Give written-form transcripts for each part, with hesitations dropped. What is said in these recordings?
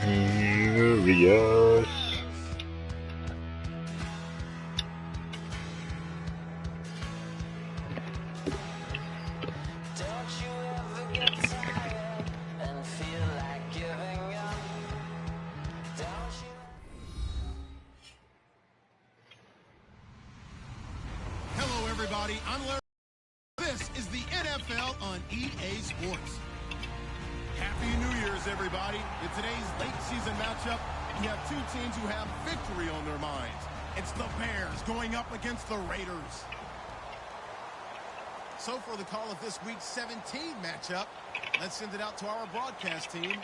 Furious. Hello, everybody. I'm Larry. This is the NFL on EA Sports. Happy New Year's, everybody. In today's late season matchup, we have two teams who have victory on their minds. It's the Bears going up against the Raiders. So for the call of this week's 17 matchup, let's send it out to our broadcast team,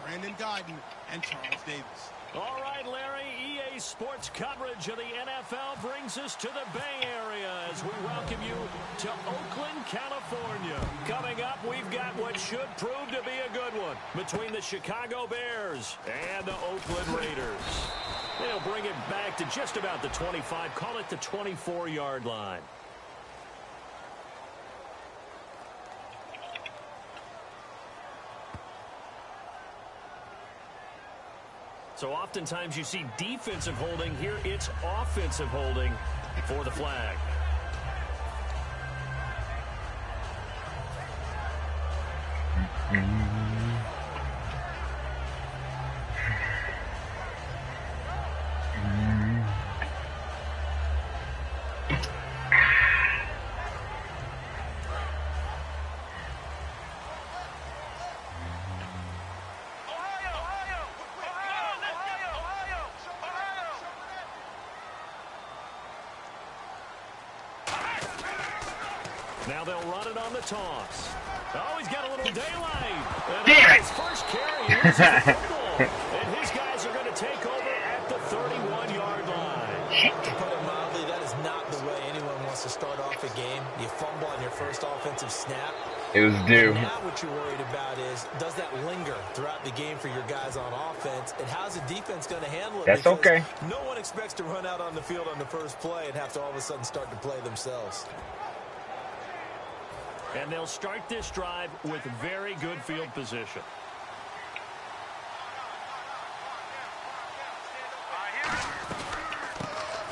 Brandon Guyton and Charles Davis. All right, Larry, EA Sports coverage of the NFL brings us to the Bay Area as we welcome you to Oakland, California. Coming up, we've got what should prove to be a good one between the Chicago Bears and the Oakland Raiders. They'll bring it back to just about the 25, call it the 24-yard line. So oftentimes you see defensive holding. Here it's offensive holding for the flag. Now they'll run it on the toss. Oh, he's got a little daylight. And his first carry, he loses the football. And his guys are going to take over at the 31-yard line. To put it mildly, that is not the way anyone wants to start off a game. You fumble on your first offensive snap. It was due. But now what you're worried about is, does that linger throughout the game for your guys on offense? And how's the defense going to handle it? That's because okay. No one expects to run out on the field on the first play and have to all of a sudden start to play themselves. And they'll start this drive with very good field position.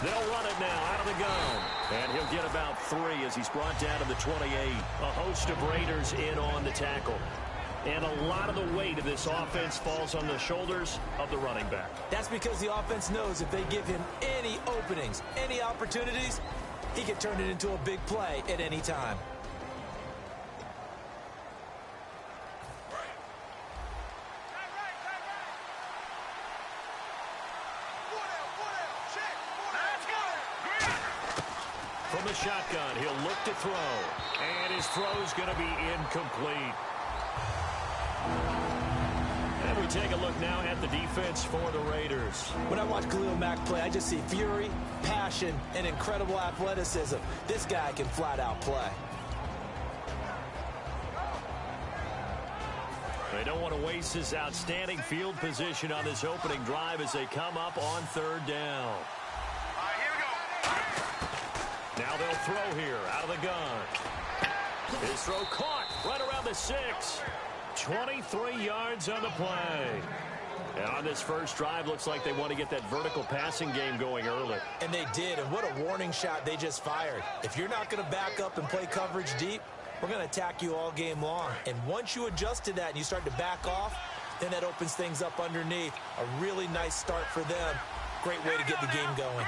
They'll run it now out of the gun. And he'll get about 3 as he's brought down to the 28. A host of Raiders in on the tackle. And a lot of the weight of this offense falls on the shoulders of the running back. That's because the offense knows if they give him any openings, any opportunities, he can turn it into a big play at any time. From the shotgun, he'll look to throw. And his throw's going to be incomplete. And we take a look now at the defense for the Raiders. When I watch Khalil Mack play, I just see fury, passion, and incredible athleticism. This guy can flat out play. They don't want to waste this outstanding field position on this opening drive as they come up on 3rd down. Now they'll throw here out of the gun. His throw caught right around the 6. 23 yards on the play. And on this first drive, looks like they want to get that vertical passing game going early. And they did, and what a warning shot they just fired. If you're not going to back up and play coverage deep, we're going to attack you all game long. And once you adjust to that and you start to back off, then that opens things up underneath. A really nice start for them. Great way to get the game going.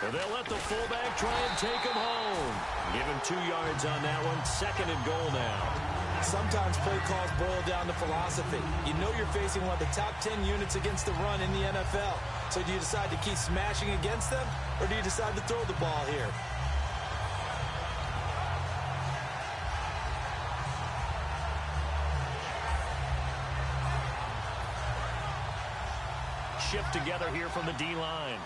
And they'll let the fullback try and take him home. Give him 2 yards on that one. 2nd and goal now. Sometimes play calls boil down to philosophy. You know you're facing one of the top 10 units against the run in the NFL. So do you decide to keep smashing against them, or do you decide to throw the ball here? Shift together here from the D-line.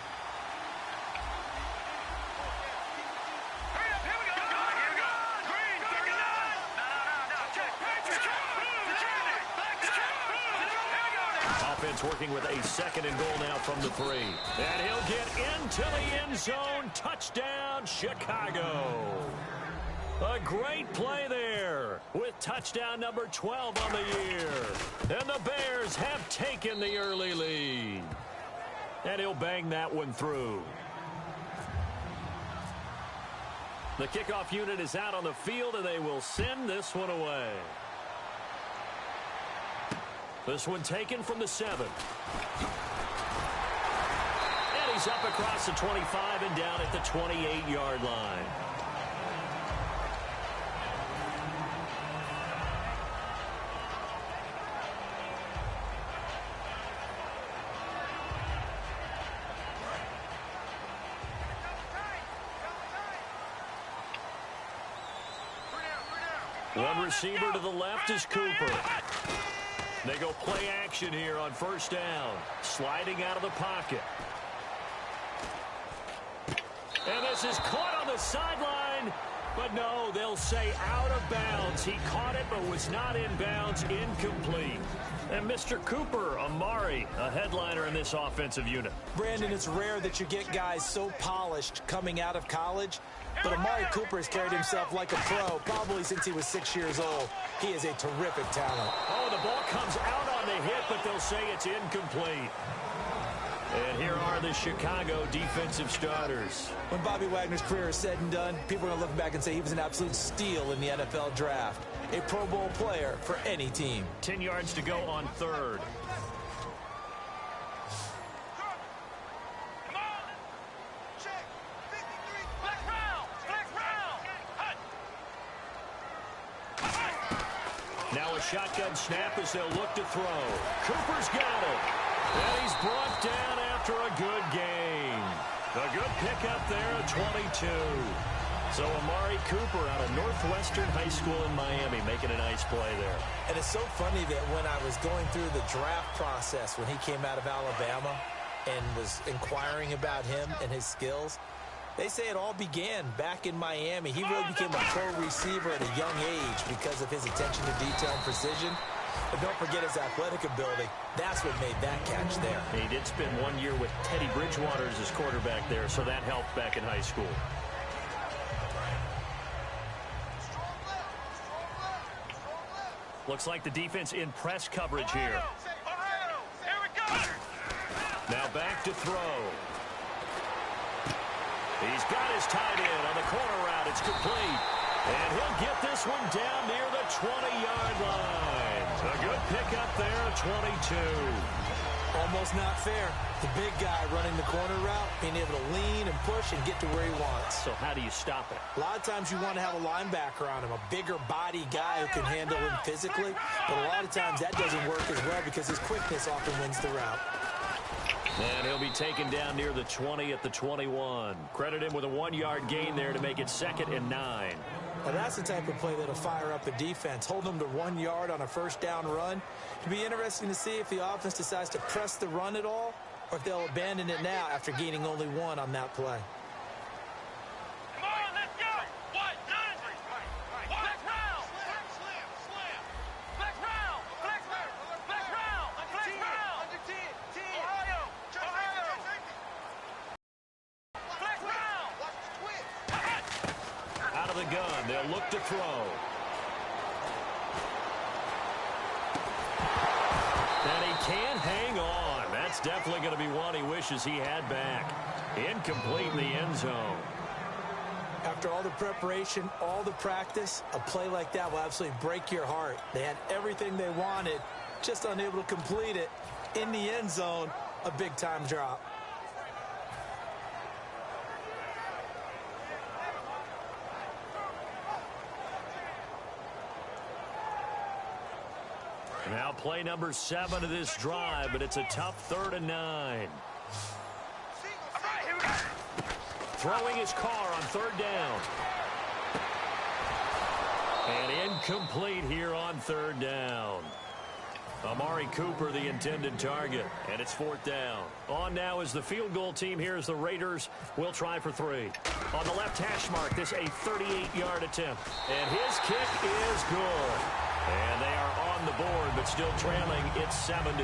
Offense working with a 2nd and goal now from the 3. And he'll get into the end zone. Touchdown, Chicago. A great play there with touchdown number 12 on the year. And the Bears have taken the early lead. And he'll bang that one through. The kickoff unit is out on the field, and they will send this one away. This one taken from the 7. And he's up across the 25 and down at the 28-yard line. One receiver to the left is Cooper. They go play action here on 1st down. Sliding out of the pocket. And this is caught on the sideline. But no, they'll say out of bounds. He caught it but was not in bounds. Incomplete. And Mr. Cooper, Amari, a headliner in this offensive unit. Brandon, it's rare that you get guys so polished coming out of college. But Amari Cooper has carried himself like a pro probably since he was 6 years old. He is a terrific talent. Oh, the ball comes out on the hit, but they'll say it's incomplete. And here are the Chicago defensive starters. When Bobby Wagner's career is said and done, people are going to look back and say he was an absolute steal in the NFL draft. A Pro Bowl player for any team. 10 yards to go on 3rd. Now a shotgun snap as they'll look to throw. Cooper's got it. And he's brought down after a good gain. A good pickup there at 22. So Amari Cooper out of Northwestern High School in Miami making a nice play there. And it's so funny that when I was going through the draft process when he came out of Alabama and was inquiring about him and his skills, they say it all began back in Miami. He really became a pro receiver at a young age because of his attention to detail and precision. But don't forget his athletic ability. That's what made that catch there. He did spend 1 year with Teddy Bridgewater as his quarterback there, so that helped back in high school. Looks like the defense in press coverage here. Now back to throw. He's got his tight end on the corner route. It's complete. And he'll get this one down near the 20-yard line. A good pickup there at 22. Almost not fair. The big guy running the corner route, being able to lean and push and get to where he wants. So how do you stop it? A lot of times you want to have a linebacker on him, a bigger body guy who can handle him physically. But a lot of times that doesn't work as well because his quickness often wins the route. And he'll be taken down near the 20 at the 21. Credit him with a 1-yard gain there to make it 2nd and 9. Now that's the type of play that'll fire up a defense. Hold them to 1 yard on a 1st down run. It'll be interesting to see if the offense decides to press the run at all or if they'll abandon it now after gaining only 1 on that play. Come on, let's go! What? Flex round! Flex round! Flex round! Flex round! Under 10! Ohio! Flex round! Watch the twist! Out of the gun, they'll look to throw. And he can't hang on. That's definitely going to be one he wishes he had back. Incomplete in the end zone. After all the preparation, all the practice, a play like that will absolutely break your heart. They had everything they wanted, just unable to complete it. In the end zone, a big-time drop. Now play number 7 of this drive, but it's a tough 3rd and 9. Throwing his car on 3rd down. And incomplete here on 3rd down. Amari Cooper, the intended target, and it's 4th down. On now is the field goal team here as the Raiders will try for 3. On the left hash mark, this a 38-yard attempt. And his kick is good. And they are on the board, but still trailing. It's 7-3.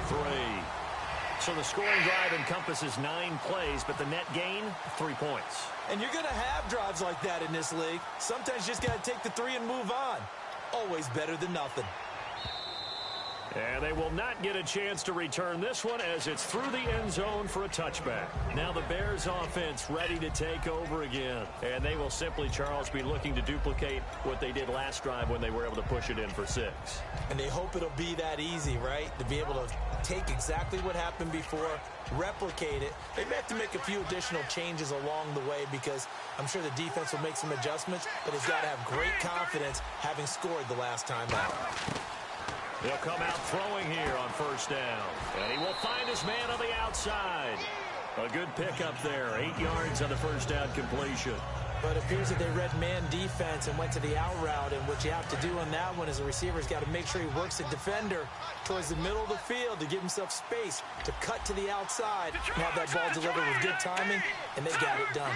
So the scoring drive encompasses 9 plays, but the net gain, 3 points. And you're going to have drives like that in this league. Sometimes you just got to take the 3 and move on. Always better than nothing. And they will not get a chance to return this one as it's through the end zone for a touchback. Now the Bears offense ready to take over again. And they will simply, Charles, be looking to duplicate what they did last drive when they were able to push it in for 6. And they hope it'll be that easy, right? To be able to take exactly what happened before, replicate it. They may have to make a few additional changes along the way because I'm sure the defense will make some adjustments, but he's got to have great confidence having scored the last time out. He'll come out throwing here on 1st down. And he will find his man on the outside. A good pickup there. 8 yards on the 1st down completion. But it appears that they read man defense and went to the out route. And what you have to do on that one is the receiver's got to make sure he works the defender towards the middle of the field to give himself space to cut to the outside and have that ball delivered with good timing, and they got it done.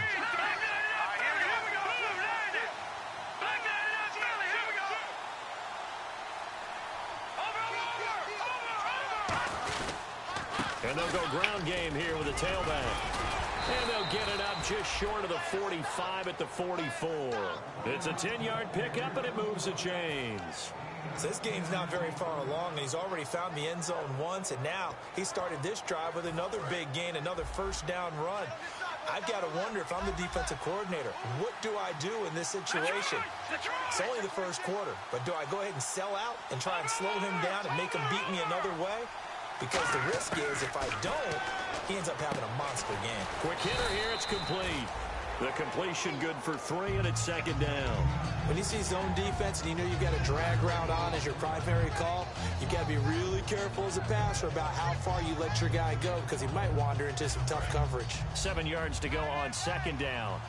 And they'll go ground game here with a tailback. And they'll get it up just short of the 45 at the 44. It's a 10-yard pickup, and it moves the chains. So this game's not very far along, and he's already found the end zone once, and now he started this drive with another big gain, another 1st down run. I've got to wonder if I'm the defensive coordinator, what do I do in this situation? It's only the 1st quarter, but do I go ahead and sell out and try and slow him down and make him beat me another way? Because the risk is if I don't, he ends up having a monster game. Quick hitter here, it's complete. The completion good for 3, and it's 2nd down. When you see zone defense and you know you've got a drag route on as your primary call, you've got to be really careful as a passer about how far you let your guy go because he might wander into some tough coverage. 7 yards to go on 2nd down.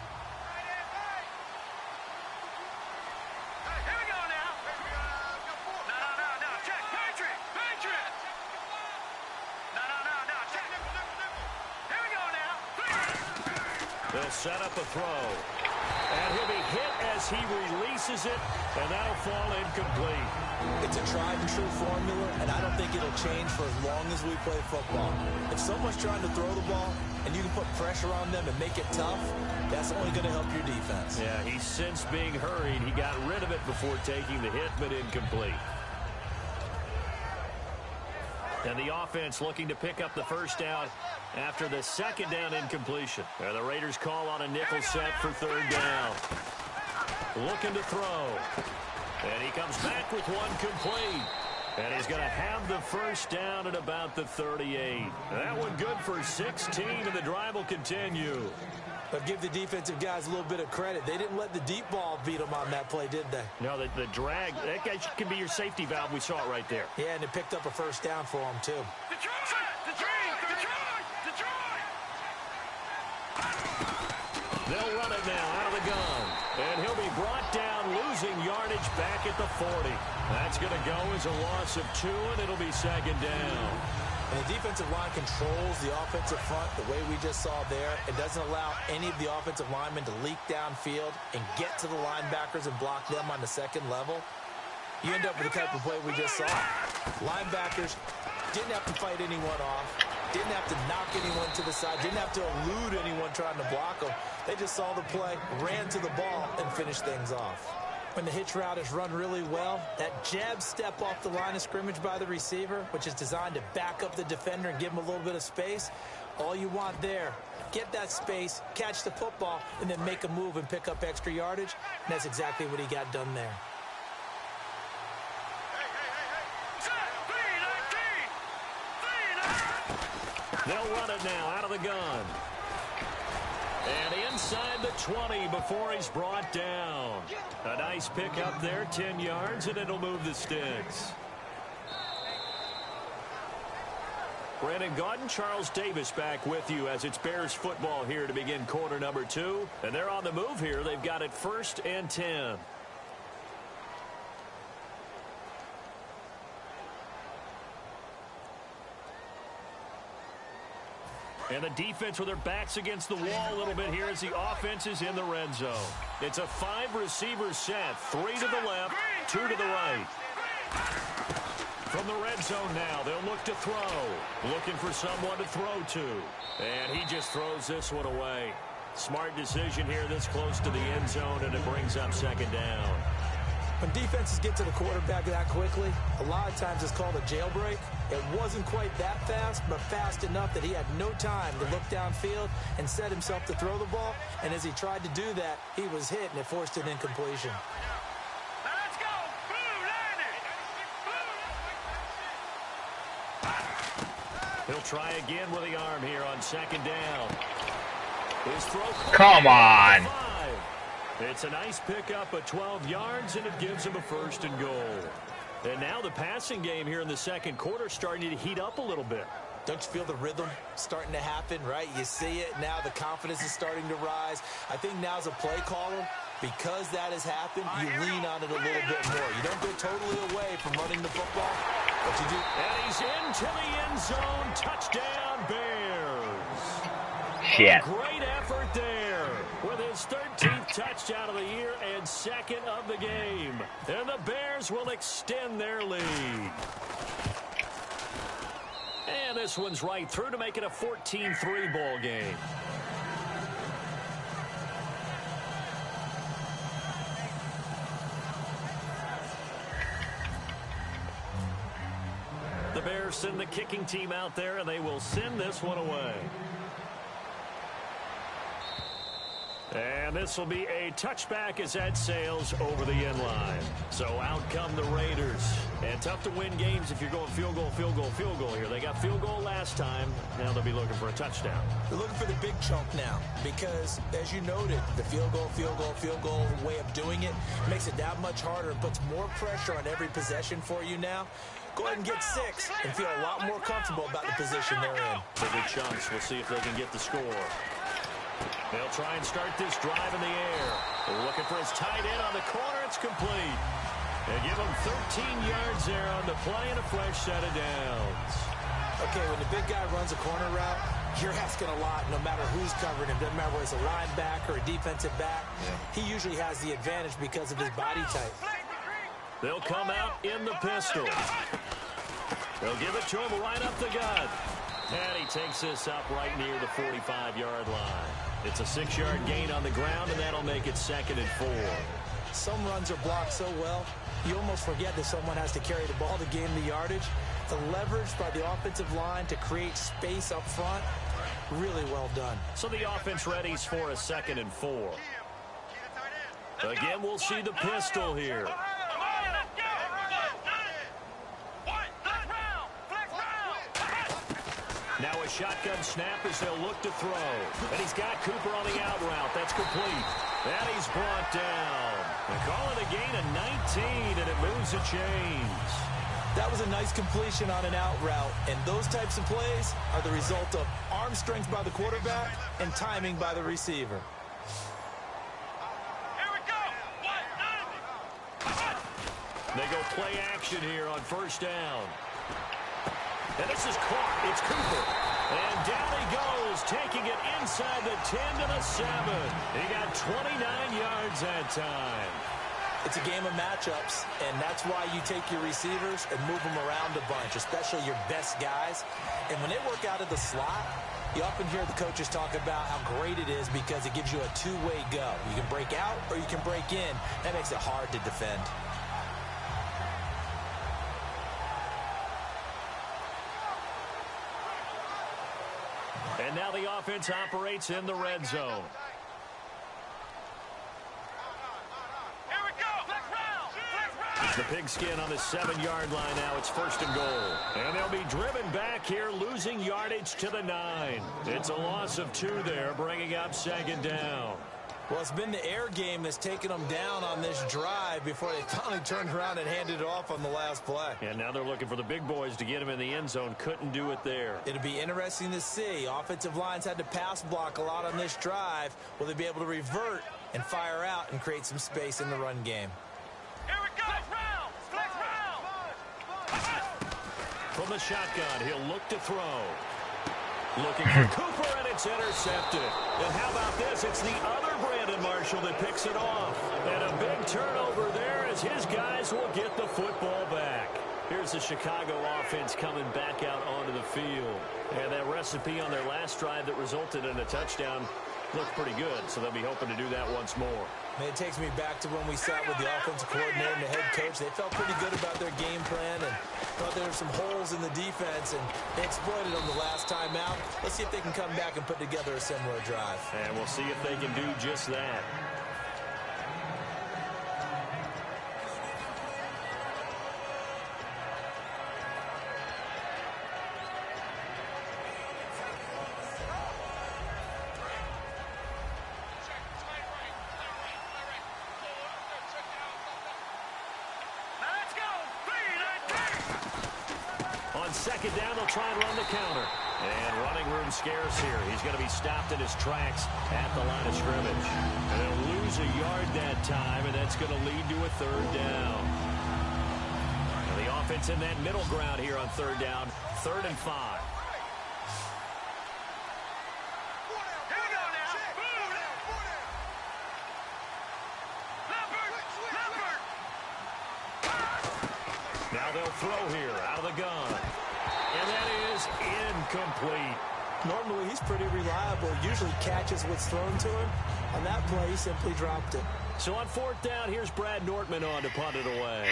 They'll set up a throw. And he'll be hit as he releases it, and that'll fall incomplete. It's a tried-and-true formula, and I don't think it'll change for as long as we play football. If someone's trying to throw the ball and you can put pressure on them and make it tough, that's only going to help your defense. Yeah, he's since being hurried. He got rid of it before taking the hit, but incomplete. And the offense looking to pick up the 1st down after the 2nd down incompletion. And the Raiders call on a nickel set for 3rd down. Looking to throw. And he comes back with one complete. And he's going to have the 1st down at about the 38. That one good for 16, and the drive will continue. But give the defensive guys a little bit of credit. They didn't let the deep ball beat them on that play, did they? No, the drag, that guy can be your safety valve. We saw it right there. Yeah, and it picked up a 1st down for him, too. They'll run it now out of the gun. And he'll be brought down, losing yardage back at the 40. That's going to go as a loss of 2, and it'll be 2nd down. And the defensive line controls the offensive front the way we just saw there. It doesn't allow any of the offensive linemen to leak downfield and get to the linebackers and block them on the 2nd level. You end up with the type of play we just saw. Linebackers didn't have to fight anyone off, didn't have to knock anyone to the side, didn't have to elude anyone trying to block them. They just saw the play, ran to the ball, and finished things off. When the hitch route is run really well, that jab step off the line of scrimmage by the receiver, which is designed to back up the defender and give him a little bit of space, all you want there, get that space, catch the football, and then make a move and pick up extra yardage. And that's exactly what he got done there. They'll run it now out of the gun. And inside the 20 before he's brought down. A nice pick up there, 10 yards, and it'll move the sticks. Brandon Gaudin, Charles Davis back with you as it's Bears football here to begin quarter number 2. And they're on the move here. They've got it 1st and 10. And the defense with their backs against the wall a little bit here as the offense is in the red zone. It's a 5-receiver set. 3 to the left, 2 to the right. From the red zone now, they'll look to throw. Looking for someone to throw to. And he just throws this one away. Smart decision here this close to the end zone, and it brings up 2nd down. When defenses get to the quarterback that quickly, a lot of times it's called a jailbreak. It wasn't quite that fast, but fast enough that he had no time to look downfield and set himself to throw the ball. And as he tried to do that, he was hit, and it forced an incompletion. Let's go. He'll try again with the arm here on 2nd down. His throw. Come on. It's a nice pickup of 12 yards, and it gives him a 1st and goal. And now the passing game here in the 2nd quarter starting to heat up a little bit. Don't you feel the rhythm starting to happen, right? You see it now. The confidence is starting to rise. I think now's a play caller. Because that has happened, you lean on it a little bit more. You don't go totally away from running the football, but you do. And he's into the end zone. Touchdown, Bears. Shit. Great effort there with his 13th touchdown of the year and 2nd of the game. And the Bears will extend their lead. And this one's right through to make it a 14-3 ball game. The Bears send the kicking team out there, and they will send this one away. And this will be a touchback as that sails over the end line. So out come the Raiders. And tough to win games if you're going field goal, field goal, field goal here. They got field goal last time. Now they'll be looking for a touchdown. They're looking for the big chunk now because, as you noted, the field goal way of doing it makes it that much harder and puts more pressure on every possession for you now. Go ahead and get 6 and feel a lot more comfortable about the position they're in. The big chunks. We'll see if they can get the score. They'll try and start this drive in the air. They're looking for his tight end on the corner. It's complete. They give him 13 yards there on the play and a fresh set of downs. Okay, when the big guy runs a corner route, you're asking a lot no matter who's covering him. Doesn't matter whether it's a linebacker or a defensive back. Yeah. He usually has the advantage because of his body type. They'll come out in the pistol. They'll give it to him right up the gut. And he takes this up right near the 45-yard line. It's a 6-yard gain on the ground, and that'll make it 2nd and 4. Some runs are blocked so well, you almost forget that someone has to carry the ball to gain the yardage. The leverage by the offensive line to create space up front, really well done. So the offense readies for a 2nd and 4. Again, we'll see the pistol here. Now a shotgun snap as they'll look to throw. And he's got Cooper on the out route. That's complete. And he's brought down. They call it a gain of 19, and it moves the chains. That was a nice completion on an out route. And those types of plays are the result of arm strength by the quarterback and timing by the receiver. Here we go. They go play action here on 1st down. And this is caught. It's Cooper. And down he goes, taking it inside the 10 to the 7. He got 29 yards that time. It's a game of matchups, and that's why you take your receivers and move them around a bunch, especially your best guys. And when they work out of the slot, you often hear the coaches talk about how great it is because it gives you a two-way go. You can break out or you can break in. That makes it hard to defend. And now the offense operates in the red zone. Here we go. The pigskin on the 7-yard line now. It's 1st and goal. And they'll be driven back here, losing yardage to the 9. It's a loss of 2 there, bringing up 2nd down. Well, it's been the air game that's taken them down on this drive before they finally turned around and handed it off on the last play. And now they're looking for the big boys to get him in the end zone. Couldn't do it there. It'll be interesting to see. Offensive lines had to pass block a lot on this drive. Will they be able to revert and fire out and create some space in the run game? Here we go. Flex round. From the shotgun, he'll look to throw. Looking for Cooper, and it's intercepted. And how about this? It's the other Brandon Marshall that picks it off. And a big turnover there as his guys will get the football back. Here's the Chicago offense coming back out onto the field. And that recipe on their last drive that resulted in a touchdown looked pretty good, so they'll be hoping to do that once more. Man, it takes me back to when we sat with the offensive coordinator and the head coach. They felt pretty good about their game plan and thought there were some holes in the defense, and they exploited them the last time out. Let's see if they can come back and put together a similar drive. And we'll see if they can do just that. Second down, they'll try and run the counter. And running room scarce here. He's going to be stopped in his tracks at the line of scrimmage. And they'll lose a yard that time, and that's going to lead to a third down. Now the offense in that middle ground here on third down, 3rd and 5. Now they'll throw here out of the gun. And that is incomplete. Normally, he's pretty reliable. Usually catches what's thrown to him. On that play, he simply dropped it. So on 4th down, here's Brad Nortman on to punt it away.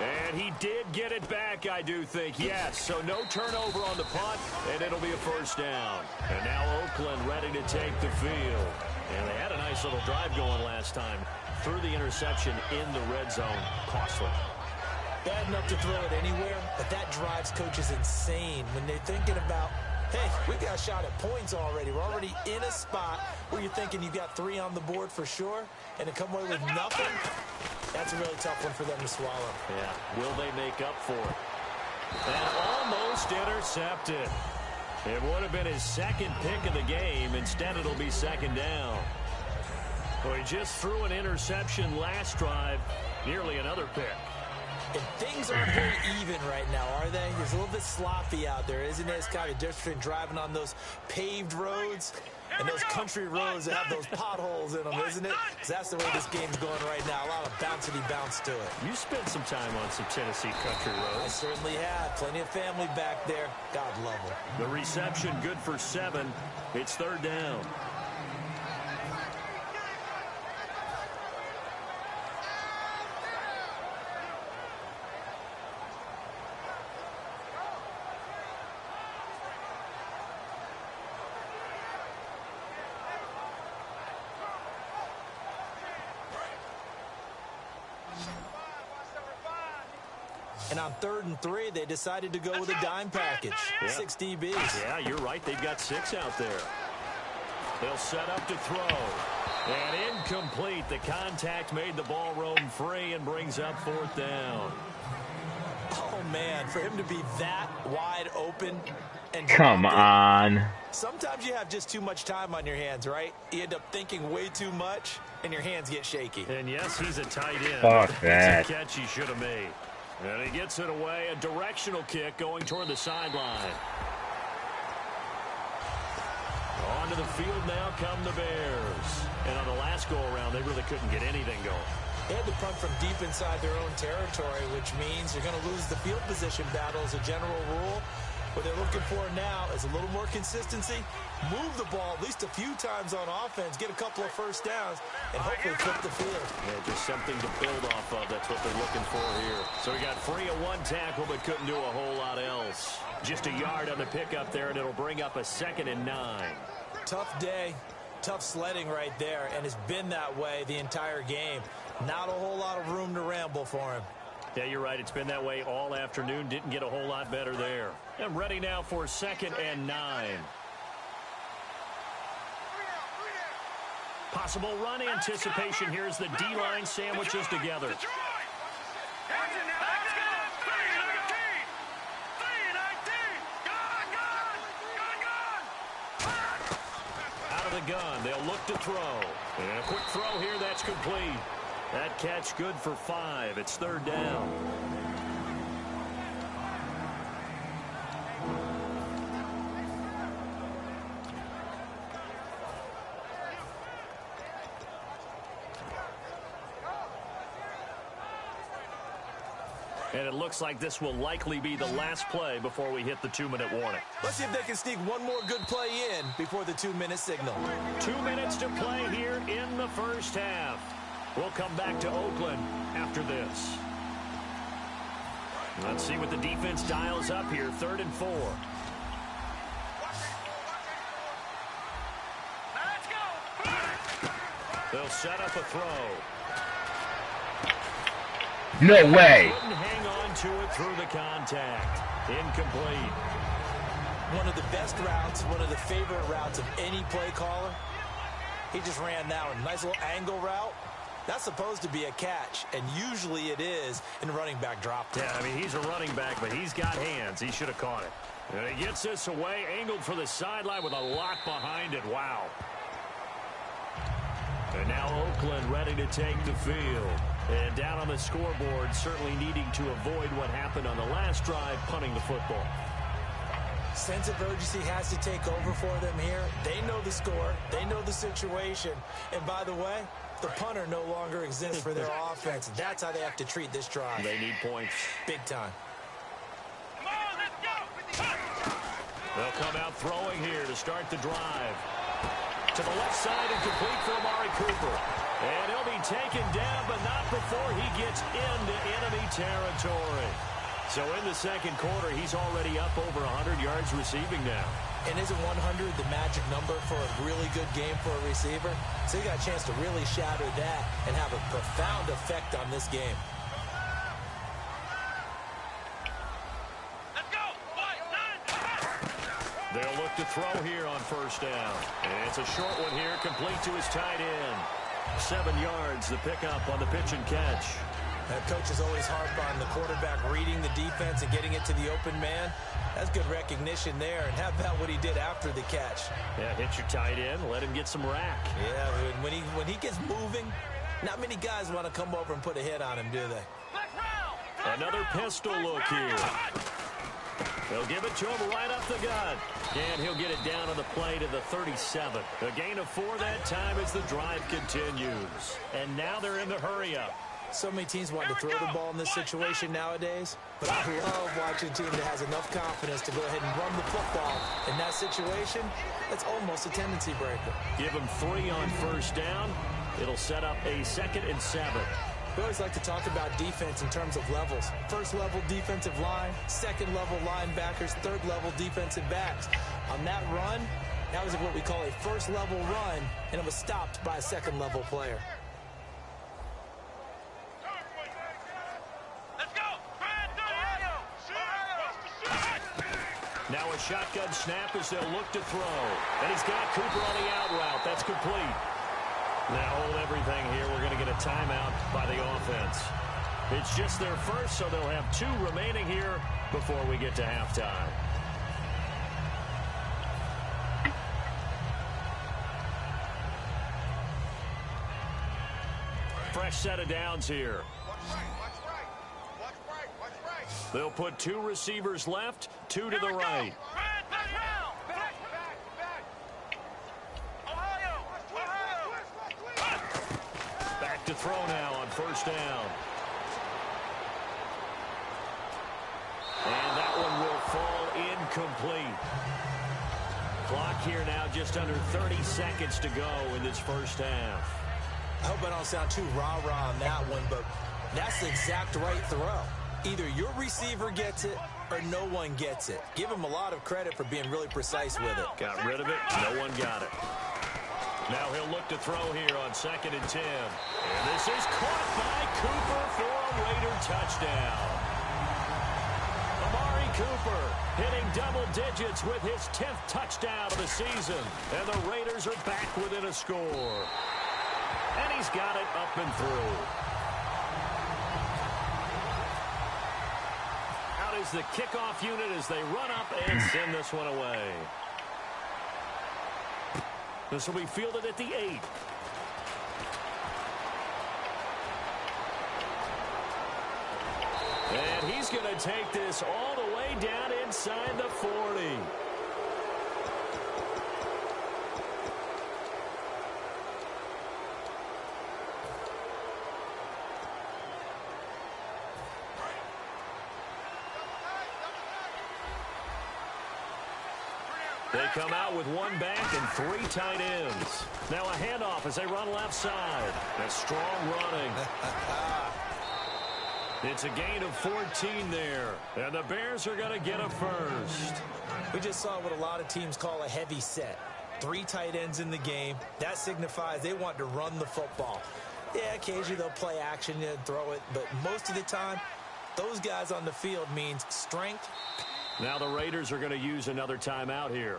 And he did get it back, I do think. Yes, so no turnover on the punt, and it'll be a first down. And now Oakland ready to take the field. And they had a nice little drive going last time. Threw the interception in the red zone. Costly. Bad enough to throw it anywhere, but that drives coaches insane when they're thinking about, hey, we got a shot at points already. We're already in a spot where you're thinking you've got 3 on the board for sure, and to come away with nothing, that's a really tough one for them to swallow. Yeah, will they make up for it? And almost intercepted. It would have been his second pick of the game. Instead, it'll be 2nd down. Well, he just threw an interception last drive. Nearly another pick. And things aren't very even right now, are they? It's a little bit sloppy out there, isn't it? It's kind of different between driving on those paved roads and those country roads that have those potholes in them, isn't it? Because that's the way this game's going right now. A lot of bouncy bounce to it. You spent some time on some Tennessee country roads. I certainly have. Plenty of family back there. God love them. The reception good for 7. It's 3rd down. And on 3rd and 3, they decided to go with a dime package. Yeah. 6 DBs. Yeah, you're right. They've got 6 out there. They'll set up to throw. And incomplete. The contact made the ball roam free and brings up 4th down. Oh, man, for him to be that wide open. And Come on. Sometimes you have just too much time on your hands, right? You end up thinking way too much, and your hands get shaky. And, yes, he's a tight end. Fuck that. It's a catch he should have made. And he gets it away. A directional kick going toward the sideline. Onto the field now come the Bears. And on the last go-around, they really couldn't get anything going. They had to punt from deep inside their own territory, which means you're going to lose the field position battle as a general rule. What they're looking for now is a little more consistency, move the ball at least a few times on offense, get a couple of first downs, and hopefully flip the field. Yeah, just something to build off of. That's what they're looking for here. So he got free of 1 tackle, but couldn't do a whole lot else. Just a yard on the pickup there, and it'll bring up a 2nd and 9. Tough day. Tough sledding right there, and it's been that way the entire game. Not a whole lot of room to ramble for him. Yeah, you're right. It's been that way all afternoon. Didn't get a whole lot better there. And ready now for 2nd and 9. Possible run anticipation. Here's the D-line sandwiches together. Out of the gun. They'll look to throw. And a quick throw here. That's complete. That catch good for 5. It's 3rd down. And it looks like this will likely be the last play before we hit the 2-minute warning. Let's see if they can sneak one more good play in before the 2-minute signal. 2 minutes to play here in the first half. We'll come back to Oakland after this. Let's see what the defense dials up here. 3rd and 4. Let's go. They'll set up a throw. No way. Couldn't hang on to it through the contact. Incomplete. One of the best routes, one of the favorite routes of any play caller. He just ran that one. Nice little angle route. That's supposed to be a catch, and usually it is in running back drop. Yeah, I mean, he's a running back, but he's got hands. He should have caught it. And he gets this away, angled for the sideline with a lot behind it. Wow. And now Oakland ready to take the field. And down on the scoreboard, certainly needing to avoid what happened on the last drive, punting the football. Sense of urgency has to take over for them here. They know the score. They know the situation. And by the way, the punter no longer exists for their offense. That's how they have to treat this drive. They need points. Big time. Come on, let's go. They'll come out throwing here to start the drive. To the left side and complete for Amari Cooper. And he'll be taken down, but not before he gets into enemy territory. So in the second quarter, he's already up over 100 yards receiving now. And isn't 100 the magic number for a really good game for a receiver? So he got a chance to really shatter that and have a profound effect on this game. Let's go. They'll look to throw here on 1st down. And it's a short one here, complete to his tight end. 7 yards, the pickup on the pitch and catch. That coach is always harp on the quarterback reading the defense and getting it to the open man. That's good recognition there. And how about what he did after the catch? Yeah, hit your tight end, let him get some rack. Yeah, when he gets moving, not many guys want to come over and put a hit on him, do they? Another pistol look here. They'll give it to him right up the gut. And he'll get it down on the play to the 37. A gain of 4 that time as the drive continues. And now they're in the hurry-up. So many teams want to throw the ball in this situation nowadays, but I love watching a team that has enough confidence to go ahead and run the football. In that situation, that's almost a tendency breaker. Give them 3 on 1st down. It'll set up a 2nd and 7. We always like to talk about defense in terms of levels. 1st level defensive line, 2nd level linebackers, 3rd level defensive backs. On that run, that was what we call a 1st level run, and it was stopped by a 2nd level player. Now a shotgun snap as they'll look to throw. And he's got Cooper on the out route. That's complete. Now hold everything here. We're going to get a timeout by the offense. It's just their first, so they'll have 2 remaining here before we get to halftime. Fresh set of downs here. They'll put 2 receivers left, 2 to the right. Back to throw now on 1st down. And that one will fall incomplete. Clock here now just under 30 seconds to go in this first half. I hope I don't sound too rah-rah on that one, but that's the exact right throw. Either your receiver gets it or no one gets it. Give him a lot of credit for being really precise with it. Got rid of it. No one got it. Now he'll look to throw here on 2nd and 10. And this is caught by Cooper for a Raider touchdown. Amari Cooper hitting double digits with his 10th touchdown of the season. And the Raiders are back within a score. And he's got it up and through. Out is the kickoff unit as they run up and send this one away. This will be fielded at the 8. And he's going to take this all the way down inside the 40. They come out with one back and 3 tight ends. Now a handoff as they run left side. A strong running. It's a gain of 14 there. And the Bears are going to get a first. We just saw what a lot of teams call a heavy set. 3 tight ends in the game. That signifies they want to run the football. Yeah, occasionally they'll play action and throw it. But most of the time, those guys on the field means strength. Now the Raiders are going to use another timeout here.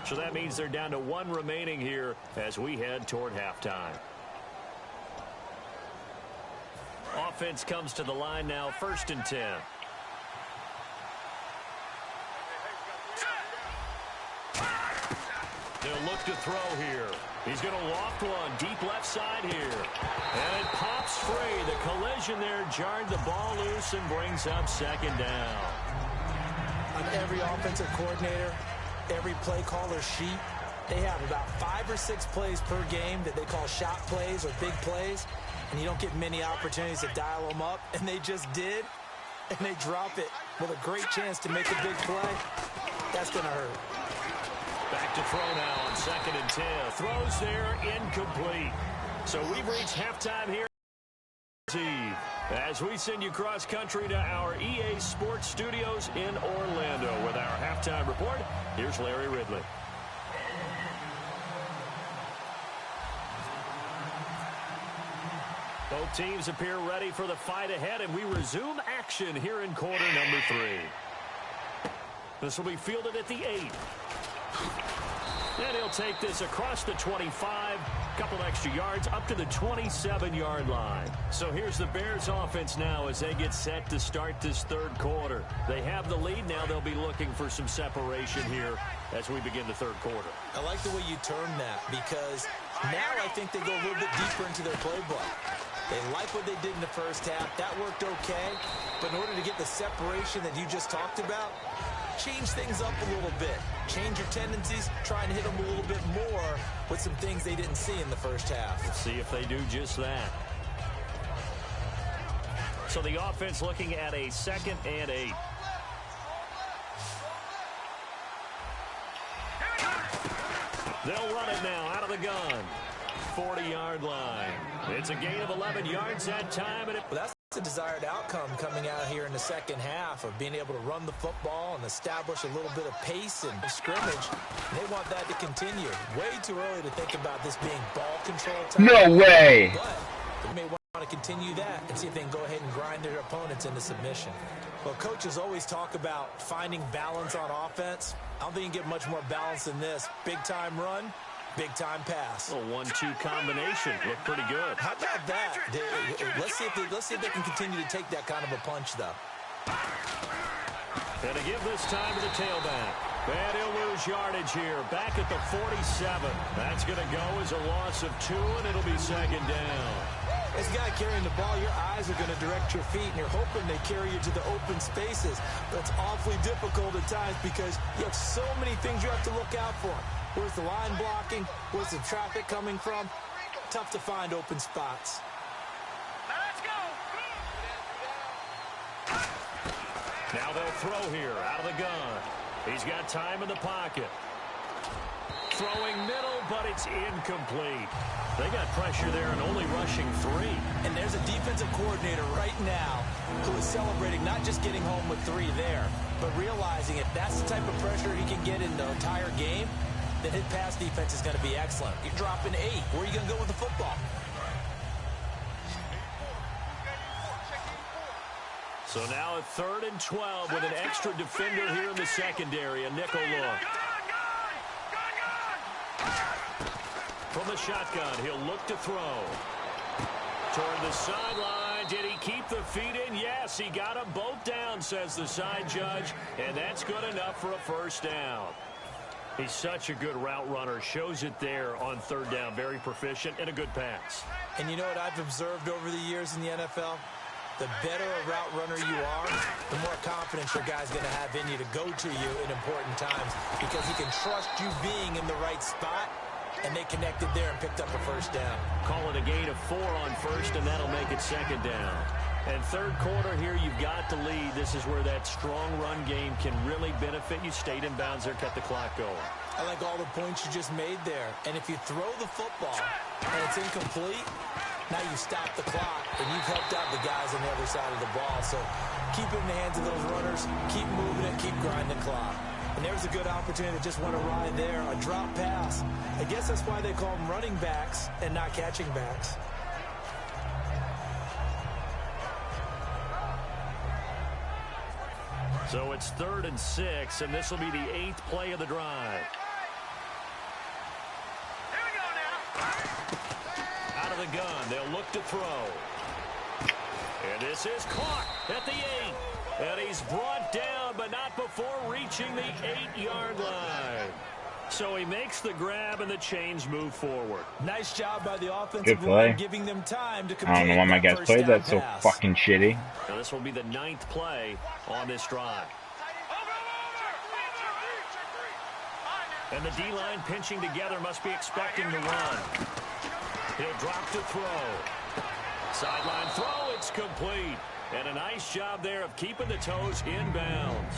So that means they're down to 1 remaining here as we head toward halftime. Offense comes to the line now, 1st and 10. They'll look to throw here. He's going to loft one deep left side here. And it pops free. The collision there jarred the ball loose and brings up 2nd down. On every offensive coordinator, every play caller sheet, they have about 5 or 6 plays per game that they call shot plays or big plays, and you don't get many opportunities to dial them up, and they just did, and they drop it with a great chance to make a big play. That's going to hurt. Back to throw now on 2nd and 10. Throws there, incomplete. So we've reached halftime here. As we send you cross-country to our EA Sports Studios in Orlando with our halftime report, here's Larry Ridley. Both teams appear ready for the fight ahead, and we resume action here in quarter number 3. This will be fielded at the 8. And he'll take this across the 25, couple extra yards up to the 27-yard line. So here's the Bears offense now as they get set to start this 3rd quarter. They have the lead. Now they'll be looking for some separation here as we begin the 3rd quarter. I like the way you term that because now I think they go a little bit deeper into their playbook. They like what they did in the first half. That worked okay. But in order to get the separation that you just talked about, change things up a little bit. Change your tendencies. Try and hit them a little bit more with some things they didn't see in the first half. Let's see if they do just that. So the offense looking at a 2nd and 8. They'll run it now out of the gun. 40-yard line. It's a gain of 11 yards that time. And well, that's a desired outcome coming out here in the second half of being able to run the football and establish a little bit of pace and scrimmage. They want that to continue. Way too early to think about this being ball control time. No way. But they may want to continue that and see if they can go ahead and grind their opponents into submission. Well, coaches always talk about finding balance on offense. I don't think you can get much more balance than this. Big-time run, big-time pass. A 1-2 combination. Looked pretty good. How about that? Let's see if they can continue to take that kind of a punch, though. And to give this time to the tailback. And he'll lose yardage here. Back at the 47. That's going to go as a loss of 2, and it'll be 2nd down. This guy carrying the ball, your eyes are going to direct your feet, and you're hoping they carry you to the open spaces. But it's awfully difficult at times because you have so many things you have to look out for. Where's the line blocking? Where's the traffic coming from? Tough to find open spots. Now let's go. Now they'll throw here out of the gun. He's got time in the pocket. Throwing middle, but it's incomplete. They got pressure there and only rushing 3. And there's a defensive coordinator right now who is celebrating not just getting home with 3 there, but realizing if that's the type of pressure he can get in the entire game, then his pass defense is going to be excellent. You're dropping 8. Where are you going to go with the football? So now a 3rd and 12 with an extra defender here in the secondary, a nickel look. From the shotgun, he'll look to throw. Toward the sideline, did he keep the feet in? Yes, he got them both down, says the side judge, and that's good enough for a first down. He's such a good route runner. Shows it there on 3rd down. Very proficient and a good pass. And you know what I've observed over the years in the NFL? The better a route runner you are, the more confidence your guy's going to have in you to go to you in important times because he can trust you being in the right spot, and they connected there and picked up a first down. Call it a gain of 4 on 1st, and that'll make it 2nd down. And 3rd quarter here, you've got to lead. This is where that strong run game can really benefit you. Stayed in bounds there, kept the clock going. I like all the points you just made there. And if you throw the football and it's incomplete, now you stop the clock, and you've helped out the guys on the other side of the ball. So keep it in the hands of those runners, keep moving it, keep grinding the clock. And there's a good opportunity that just went awry there, a drop pass. I guess that's why they call them running backs and not catching backs. So it's 3rd and 6, and this will be the 8th play of the drive. Here we go now. Out of the gun, they'll look to throw. And this is caught at the 8. And he's brought down, but not before reaching the 8-yard line. So he makes the grab, and the chains move forward. Nice job by the offensive play. line, giving them time to complete. I don't know why my guys played that so fucking shitty. Now this will be the 9th play on this drive. And the D-line pinching together must be expecting to run. He'll drop to throw. Sideline throw, it's complete. And a nice job there of keeping the toes in bounds.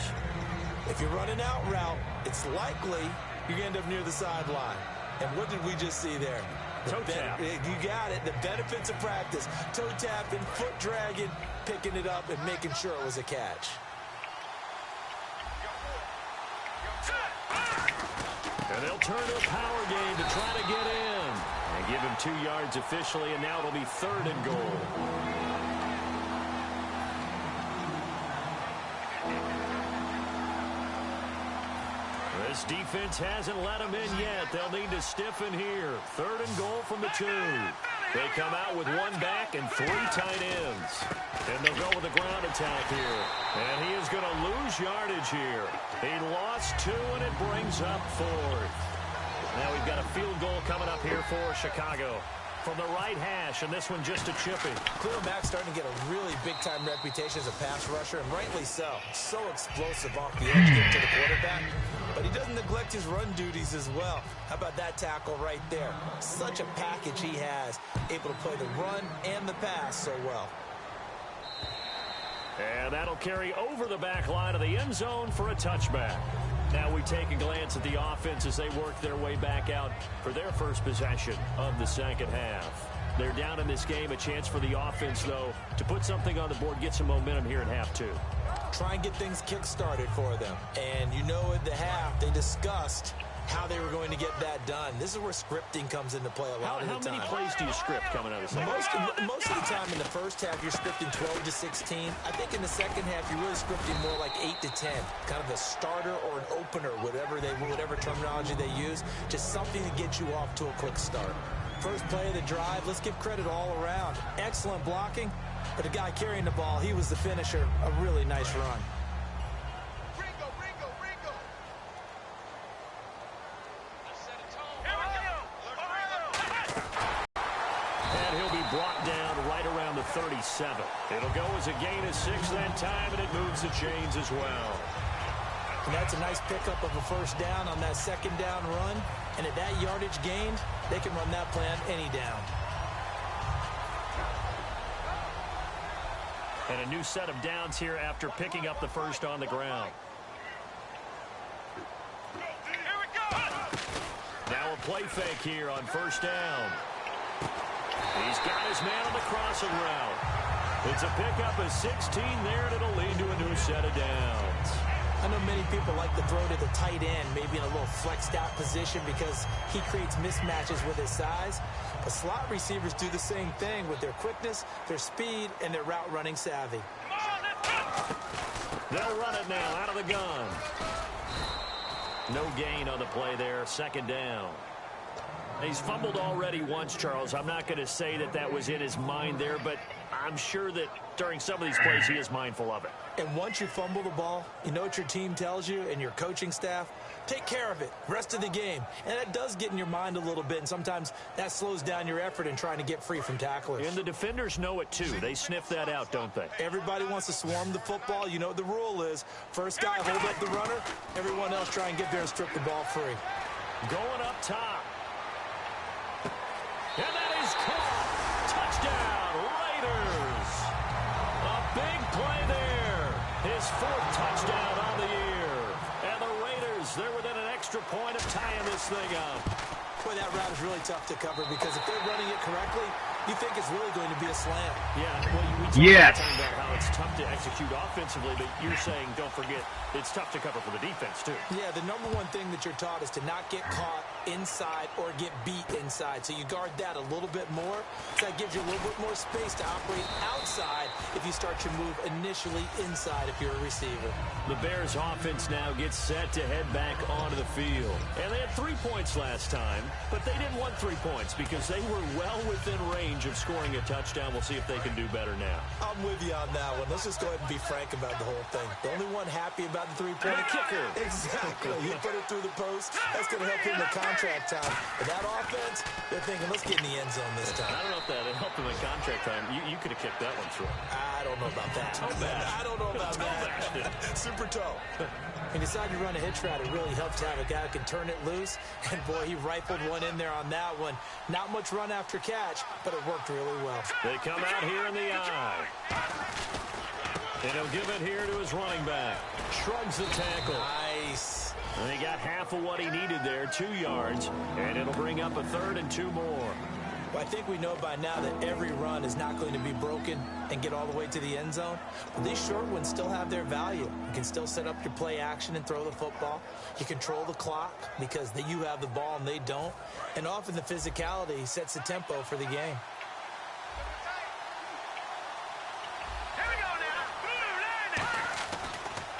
If you're running out route, it's likely you're going to end up near the sideline. And what did we just see there? Toe tap. You got it. The benefits of practice. Toe tapping, foot dragging, picking it up, and making sure it was a catch. And they'll turn to a power game to try to get in. And give him 2 yards officially, and now it'll be 3rd and goal. This defense hasn't let him in yet. They'll need to stiffen here. 3rd and goal from the 2. They come out with 1 back and 3 tight ends. And they'll go with a ground attack here. And he is going to lose yardage here. He lost 2, and it brings up 4th. Now we've got a field goal coming up here for Chicago. From the right hash, and this one just a chipping. Khalil Mack's starting to get a really big-time reputation as a pass rusher, and rightly so. So explosive off the edge, getting to the quarterback. But he doesn't neglect his run duties as well. How about that tackle right there? Such a package he has, able to play the run and the pass so well. And that'll carry over the back line of the end zone for a touchback. Now we take a glance at the offense as they work their way back out for their first possession of the 2nd half. They're down in this game. A chance for the offense, though, to put something on the board, get some momentum here in half 2. Try and get things kick-started for them. And you know at the half, they discussed how they were going to get that done. This is where scripting comes into play a lot of the time. How many plays do you script coming out of the second half? Most of the time in the first half, you're scripting 12 to 16. I think in the second half, you're really scripting more like 8 to 10. Kind of a starter or an opener, whatever terminology they use. Just something to get you off to a quick start. First play of the drive, let's give credit all around. Excellent blocking, but the guy carrying the ball, he was the finisher. A really nice run. Brought down right around the 37. It'll go as a gain of 6 that time, and it moves the chains as well. And that's a nice pickup of a first down on that 2nd down run. And at that yardage gained, they can run that plan any down. And a new set of downs here after picking up the first on the ground. Here we go. Now a play fake here on first down. He's got his man on the crossing route. It's a pickup of 16 there, and it'll lead to a new set of downs. I know many people like to throw to the tight end, maybe in a little flexed out position because he creates mismatches with his size. But slot receivers do the same thing with their quickness, their speed, and their route running savvy. They'll run it now out of the gun. No gain on the play there, second down. He's fumbled already once, Charles. I'm not going to say that that was in his mind there, but I'm sure that during some of these plays he is mindful of it. And once you fumble the ball, you know what your team tells you and your coaching staff? Take care of it, rest of the game. And that does get in your mind a little bit, and sometimes that slows down your effort in trying to get free from tacklers. And the defenders know it, too. They sniff that out, don't they? Everybody wants to swarm the football. You know what the rule is. First guy hold up the runner. Everyone else try and get there and strip the ball free. Going up top. And that is caught. Touchdown, Raiders. A big play there. His fourth touchdown on the year. And the Raiders, they're within an extra point of tying this thing up. Boy, that route is really tough to cover because if they're running it correctly, you think it's really going to be a slam. Yeah, well, we talked about how it's tough to execute offensively, but you're saying, don't forget, it's tough to cover for the defense, too. Yeah, the number one thing that you're taught is to not get caught inside or get beat inside. So you guard that a little bit more. So that gives you a little bit more space to operate outside if you start your move initially inside if you're a receiver. The Bears offense now gets set to head back onto the field. And they had 3 points last time, but they didn't want 3 points because they were well within range of scoring a touchdown. We'll see if they can do better now. I'm with you on that one. Let's just go ahead and be frank about the whole thing. The only one happy about the three-point kicker. Exactly. He put it through the post. That's going to help him in contract time. But that offense, they're thinking, let's get in the end zone this time. I don't know if that helped him in contract time. You could have kicked that one through. I don't know about that. I don't know about that. Super toe. When you decide to run a hitch route, it really helps to have a guy who can turn it loose. And, boy, he rifled one in there on that one. Not much run after catch, but it worked really well. They come out here in the eye. And he'll give it here to his running back. Shrugs the tackle. Nice. And he got half of what he needed there, 2 yards. And it'll bring up a 3rd and 2 more. Well, I think we know by now that every run is not going to be broken and get all the way to the end zone. But these short ones still have their value. You can still set up your play action and throw the football. You control the clock because you have the ball and they don't. And often the physicality sets the tempo for the game.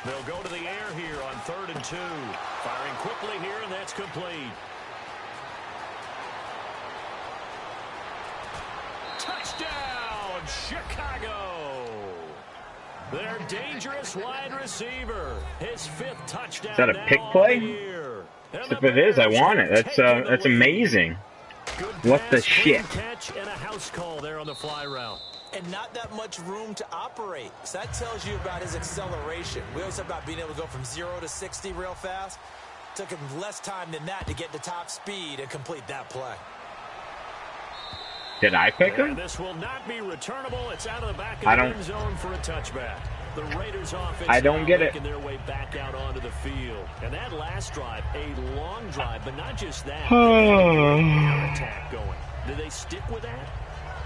They'll go to the air here on 3rd and 2. Firing quickly here, and that's complete. Touchdown, Chicago! Their dangerous wide receiver. His 5th touchdown. Is that a pick play? If it is, I want it. That's amazing. What the shit? Catch and a house call there on the fly route. And not that much room to operate. So that tells you about his acceleration. We always talk about being able to go from 0 to 60 real fast. Took him less time than that to get to top speed and complete that play. Did I pick him? And this will not be returnable. It's out of the back of the end zone for a touchback. The Raiders offense I don't get it. Making their way back out onto the field. And that last drive, a long drive, but not just that. Air attack going. Do they stick with that?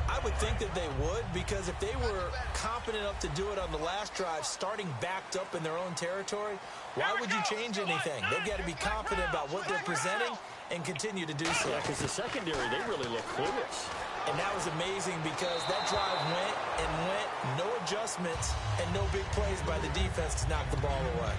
I would think that they would, because if they were competent enough to do it on the last drive, starting backed up in their own territory, why would you change anything? They've got to be confident about what they're presenting and continue to do so. Yeah, because the secondary, they really look clueless. And that was amazing because that drive went and went, no adjustments, and no big plays by the defense to knock the ball away.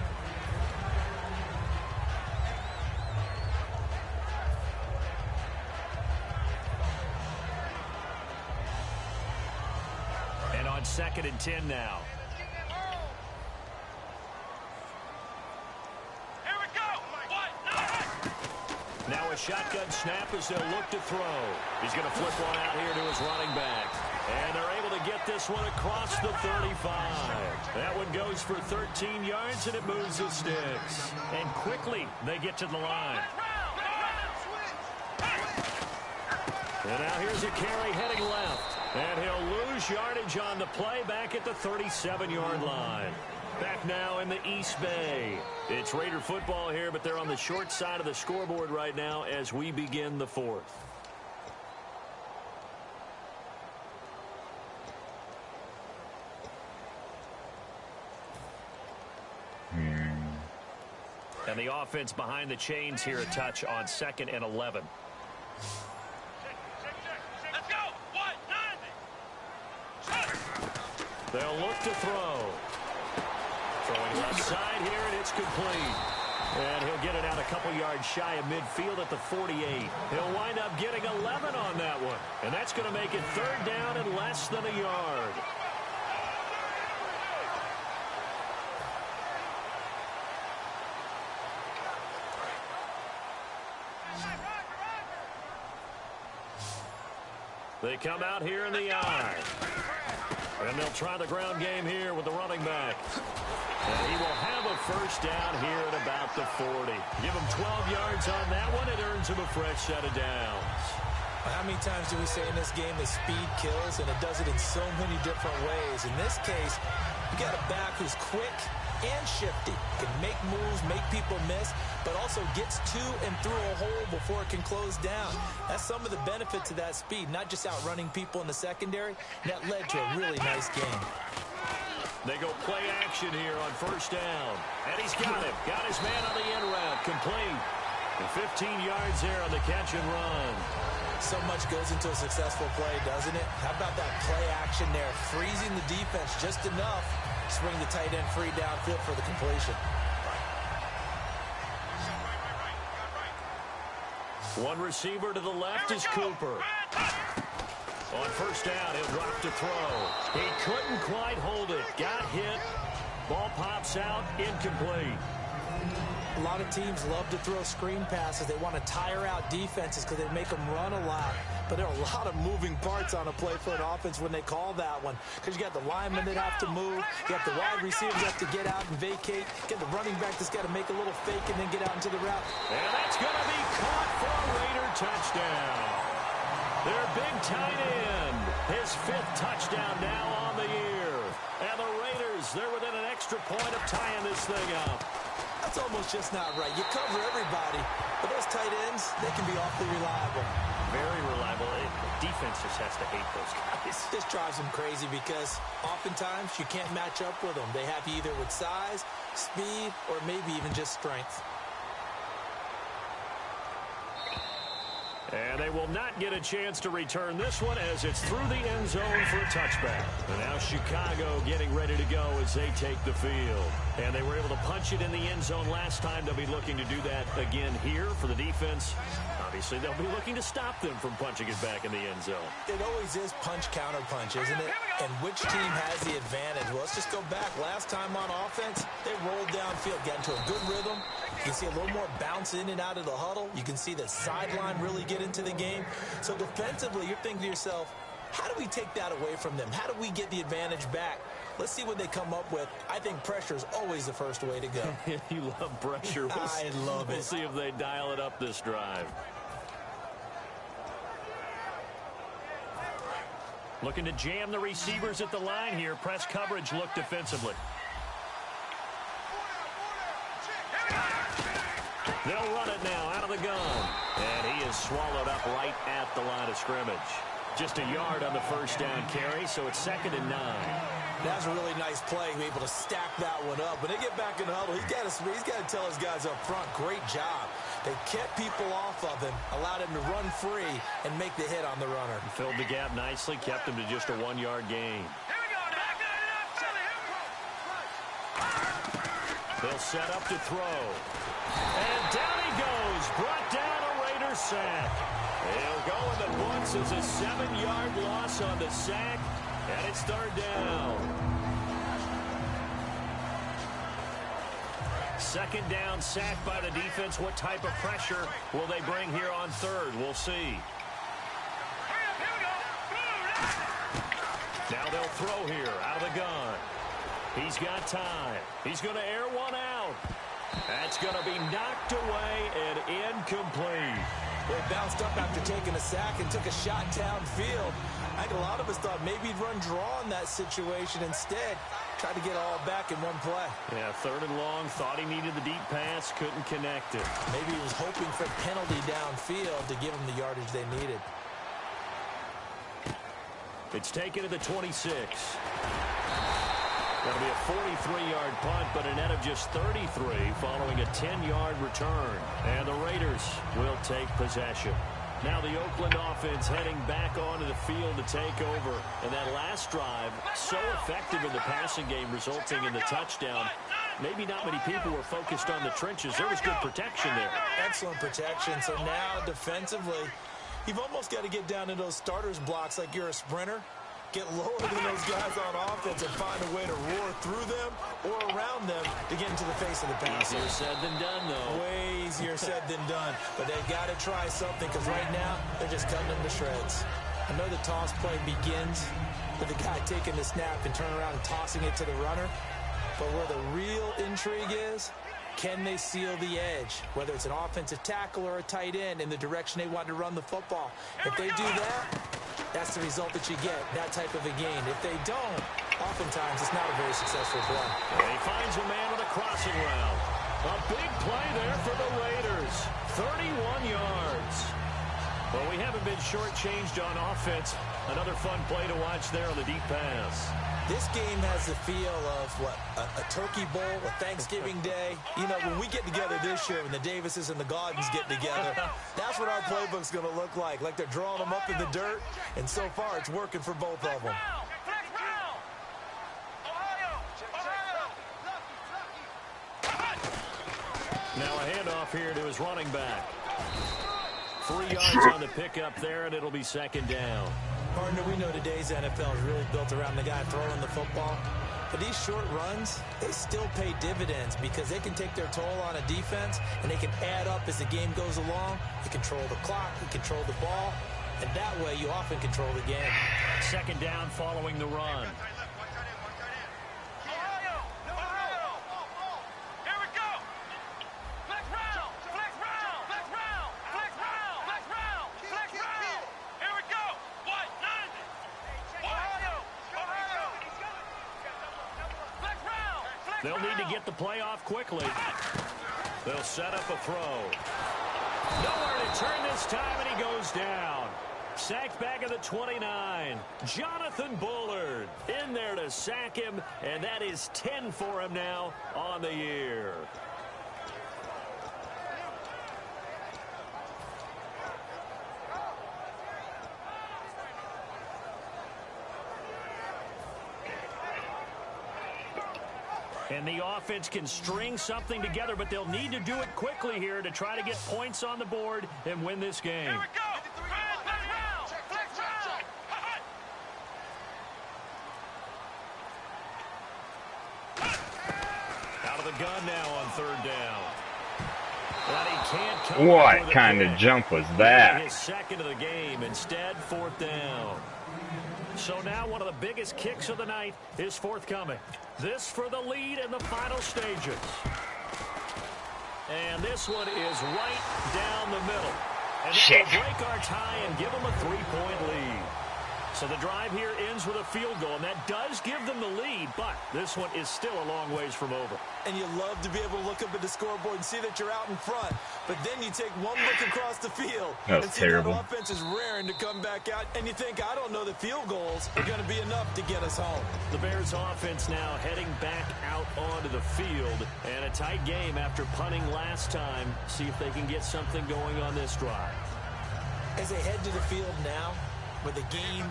And on 2nd and 10 now. Here we go. Now a shotgun snap as they'll look to throw. He's going to flip one out here to his running back. And they're able to get this one across the 35. That one goes for 13 yards, and it moves the sticks. And quickly, they get to the line. And now here's a carry heading left. And he'll lose yardage on the play back at the 37-yard line. Back now in the East Bay. It's Raider football here, but they're on the short side of the scoreboard right now as we begin the 4th. And the offense behind the chains here a touch on 2nd and 11. Let's go. 1-9. They'll look to throw. Throwing left side here, and it's complete. And he'll get it out a couple yards shy of midfield at the 48. He'll wind up getting 11 on that one. And that's going to make it 3rd down and less than a yard. They come out here in the eye. And they'll try the ground game here with the running back. And he will have a 1st down here at about the 40. Give him 12 yards on that one. It earns him a fresh set of downs. How many times do we say in this game that speed kills, and it does it in so many different ways? In this case, you got a back who's quick and shifty, can make moves, make people miss, but also gets to and through a hole before it can close down. That's some of the benefits of that speed, not just outrunning people in the secondary. That led to a really nice game. They go play action here on 1st down. And he's got him. Got his man on the end route. Complete. And 15 yards there on the catch and run. So much goes into a successful play, doesn't it? How about that play action there? Freezing the defense just enough to bring the tight end free downfield for the completion. One receiver to the left is Cooper. On 1st down, he'll drop to throw. He couldn't quite hold it. Got hit. Ball pops out. Incomplete. A lot of teams love to throw screen passes. They want to tire out defenses because they make them run a lot. But there are a lot of moving parts on a play for an offense when they call that one. Because you got the linemen that have to move. You got the wide receivers that have to get out and vacate. You got the running back that's got to make a little fake and then get out into the route. And that's going to be caught for a Raider touchdown. Their big tight end, his 5th touchdown now on the year. And the Raiders, they're within an extra point of tying this thing up. That's almost just not right. You cover everybody, but those tight ends, they can be awfully reliable. Very reliable. Defense just has to hate those guys. This drives them crazy because oftentimes you can't match up with them. They have you either with size, speed, or maybe even just strength. And they will not get a chance to return this one as it's through the end zone for a touchback. And now Chicago getting ready to go as they take the field. And they were able to punch it in the end zone last time. They'll be looking to do that again here for the defense. Obviously, they'll be looking to stop them from punching it back in the end zone. It always is punch-counter-punch, isn't it? And which team has the advantage? Well, let's just go back. Last time on offense, they rolled downfield, got into a good rhythm. You can see a little more bounce in and out of the huddle. You can see the sideline really get into the game. So defensively, you're thinking to yourself, how do we take that away from them? How do we get the advantage back? Let's see what they come up with. I think pressure is always the first way to go. You love pressure. I love it. We'll see if they dial it up this drive. Looking to jam the receivers at the line here. Press coverage look defensively. They'll run it now out of the gun. And he is swallowed up right at the line of scrimmage. Just a yard on the 1st down carry, so it's 2nd and 9. That's a really nice play, able to stack that one up. When they get back in the huddle, he's got to tell his guys up front, great job. They kept people off of him, allowed him to run free and make the hit on the runner. He filled the gap nicely, kept him to just a 1-yard gain. They'll set up to throw. And down he goes, brought down a Raider sack. He'll go in the books as a 7-yard loss on the sack, and it's 3rd down. 2nd down, sack by the defense. What type of pressure will they bring here on 3rd? We'll see. Now they'll throw here out of the gun. He's got time. He's going to air one out. That's going to be knocked away and incomplete. They bounced up after taking a sack and took a shot downfield. I think a lot of us thought maybe he'd run draw in that situation. Instead, tried to get it all back in one play. Yeah, 3rd and long. Thought he needed the deep pass. Couldn't connect it. Maybe he was hoping for a penalty downfield to give him the yardage they needed. It's taken to the 26. That'll be a 43-yard punt, but a net of just 33 following a 10-yard return. And the Raiders will take possession. Now the Oakland offense heading back onto the field to take over. And that last drive, so effective in the passing game, resulting in the touchdown. Maybe not many people were focused on the trenches. There was good protection there. Excellent protection. So now defensively, you've almost got to get down to those starters blocks like you're a sprinter. Get lower than those guys on offense and find a way to roar through them or around them to get into the face of the passer. Easier said than done, though. Way easier said than done. But they've got to try something because right now they're just cutting them to shreds. I know the toss play begins with the guy taking the snap and turning around and tossing it to the runner. But where the real intrigue is, can they seal the edge? Whether it's an offensive tackle or a tight end in the direction they want to run the football. If they do that, that's the result that you get, that type of a gain. If they don't, oftentimes it's not a very successful play. And he finds a man on a crossing route. A big play there for the Raiders. 31 yards. Well, we haven't been shortchanged on offense. Another fun play to watch there on the deep pass. This game has the feel of, what, a turkey bowl, a Thanksgiving day. You know, when we get together this year, when the Davises and the Gaudens get together, that's what our playbook's going to look like. Like they're drawing them up in the dirt, and so far it's working for both of them. Now a handoff here to his running back. 3 yards on the pickup there, and it'll be second down. Partner, we know today's NFL is really built around the guy throwing the football. But these short runs, they still pay dividends because they can take their toll on a defense, and they can add up as the game goes along. You control the clock, you control the ball, and that way you often control the game. Second down following the run. They'll need to get the play off quickly. They'll set up a throw. Nowhere to turn this time, and he goes down. Sacked back at the 29. Jonathan Bullard in there to sack him, and that is 10 for him now on the year. And the offense can string something together, but they'll need to do it quickly here to try to get points on the board and win this game. Here we go. Out of the gun now on third down. But he can't come What kind of jump was that? His second of the game. Instead, fourth down. So now one of the biggest kicks of the night is forthcoming. This for the lead in the final stages. And this one is right down the middle. And that will break our tie and give them a 3-point lead. So the drive here ends with a field goal, and that does give them the lead, but this one is still a long ways from over. And you love to be able to look up at the scoreboard and see that you're out in front, but then you take one look across the field and see terrible. that offense is raring to come back out, and you think, I don't know that field goals are going to be enough to get us home. The Bears offense now heading back out onto the field, and a tight game after punting last time. See if they can get something going on this drive. As they head to the field now, with the game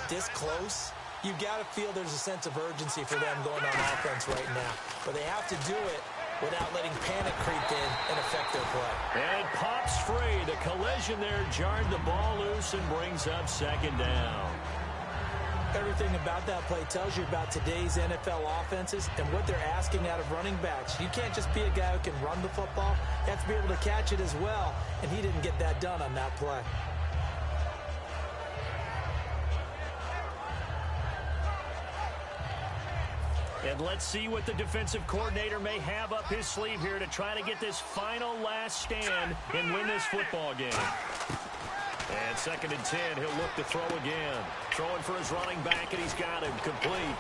this close, you got to feel there's a sense of urgency for them going on offense right now. But they have to do it without letting panic creep in and affect their play. And it pops free. The collision there jarred the ball loose and brings up second down. Everything about that play tells you about today's NFL offenses and what they're asking out of running backs. You can't just be a guy who can run the football. You have to be able to catch it as well, and he didn't get that done on that play. And let's see what the defensive coordinator may have up his sleeve here to try to get this final last stand and win this football game. And 2nd and 10, he'll look to throw again. Throwing for his running back, and he's got him complete.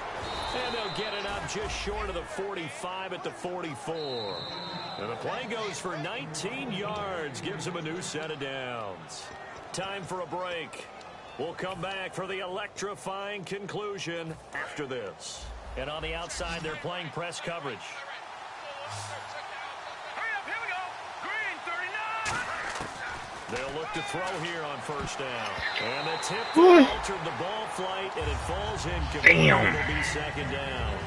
And they'll get it up just short of the 45 at the 44. And the play goes for 19 yards, gives him a new set of downs. Time for a break. We'll come back for the electrifying conclusion after this. And on the outside, they're playing press coverage. Hurry up, here we go. Green, 39. They'll look to throw here on first down. And the tip altered the ball flight, and it falls incomplete. It'll be second down.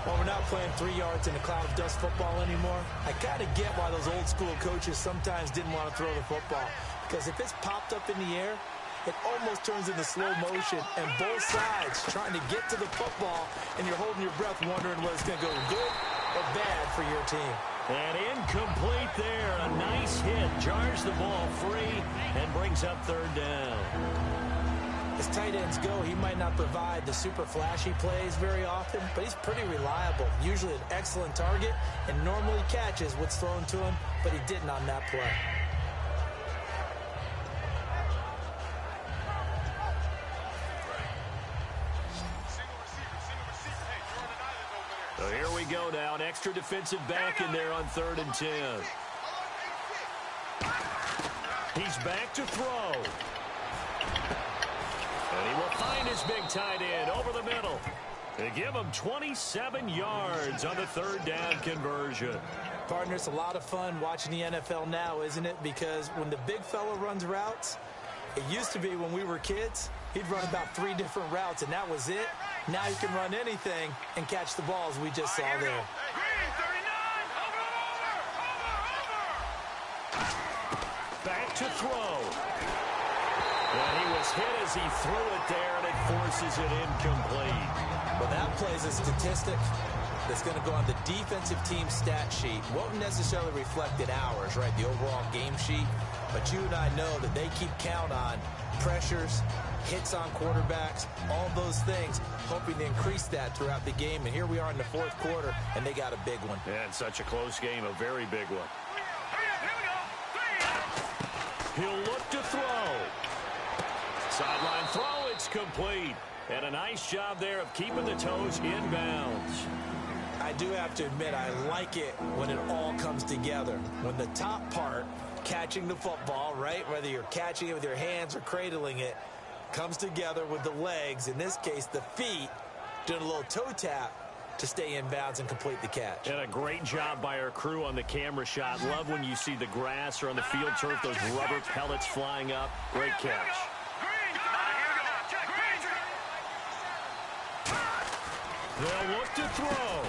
Well, we're not playing 3 yards in a cloud of dust football anymore. I kind of get why those old school coaches sometimes didn't want to throw the football. Because if it's popped up in the air, it almost turns into slow motion, and both sides trying to get to the football, and you're holding your breath wondering whether it's going to go good or bad for your team. And incomplete there. A nice hit. Jars the ball free and brings up third down. As tight ends go, he might not provide the super flashy plays very often, but he's pretty reliable. Usually an excellent target and normally catches what's thrown to him, but he didn't on that play. So here we go now. An extra defensive back in there on 3rd and 10. He's back to throw. And he will find his big tight end over the middle. They give him 27 yards on the 3rd down conversion. Partner, it's a lot of fun watching the NFL now, isn't it? Because when the big fella runs routes, it used to be when we were kids, he'd run about 3 different routes, and that was it. Now you can run anything and catch the balls we just saw there. Green, 39. Over. Back to throw. And he was hit as he threw it there, and it forces it incomplete. Well, that plays a statistic that's going to go on the defensive team stat sheet. Won't necessarily reflect in ours, right, the overall game sheet. But you and I know that they keep count on pressures, hits on quarterbacks, all those things, hoping to increase that throughout the game. And here we are in the 4th quarter, and they got a big one. And such a close game, a very big one. Hurry up, here we go. 3. He'll look to throw. Sideline throw, it's complete. And a nice job there of keeping the toes in bounds. I do have to admit, I like it when it all comes together. When the top part, catching the football, right, whether you're catching it with your hands or cradling it, comes together with the legs, in this case the feet, doing a little toe tap to stay in bounds and complete the catch. And a great job by our crew on the camera shot. Love when you see the grass or on the field turf, those rubber pellets flying up. Great catch. They'll look to throw.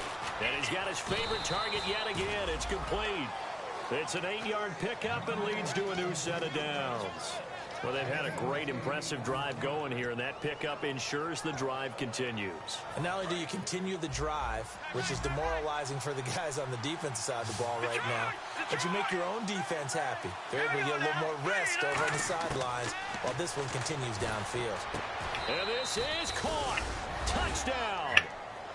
And he's got his favorite target yet again. It's complete. It's an 8-yard pickup and leads to a new set of downs. Well, they've had a great, impressive drive going here, and that pickup ensures the drive continues. And not only do you continue the drive, which is demoralizing for the guys on the defensive side of the ball right now, but you make your own defense happy. They're able to get a little more rest over on the sidelines while this one continues downfield. And this is caught. Touchdown.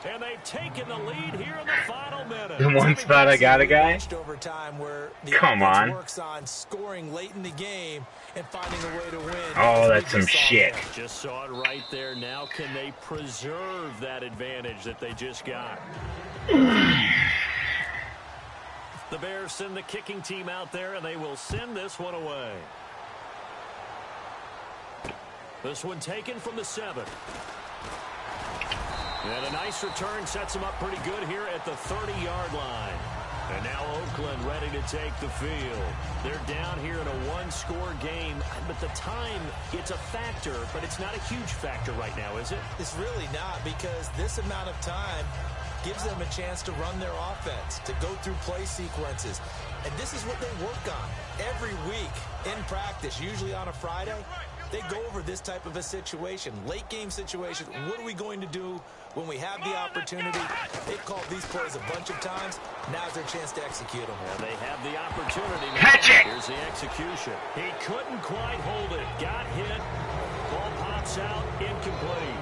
And they've taken the lead here in the final minute. In one spot I got a guy? Over time where the Come on. works on scoring late in the game and finding a way to win. Oh, that's some shit. Just saw it right there. Now can they preserve that advantage that they just got? The Bears send the kicking team out there, and they will send this one away. This one taken from the 7. And a nice return sets them up pretty good here at the 30-yard line. And now Oakland ready to take the field. They're down here in a 1-score game, but the time, it's a factor, but it's not a huge factor right now, is it? It's really not, because this amount of time gives them a chance to run their offense, to go through play sequences. And this is what they work on every week in practice, usually on a Friday. They go over this type of a situation, late game situation. What are we going to do when we have the opportunity? They've called these plays a bunch of times. Now's their chance to execute them. Well, they have the opportunity. Catch it! Here's the execution. He couldn't quite hold it. Got hit. Ball pops out. Incomplete.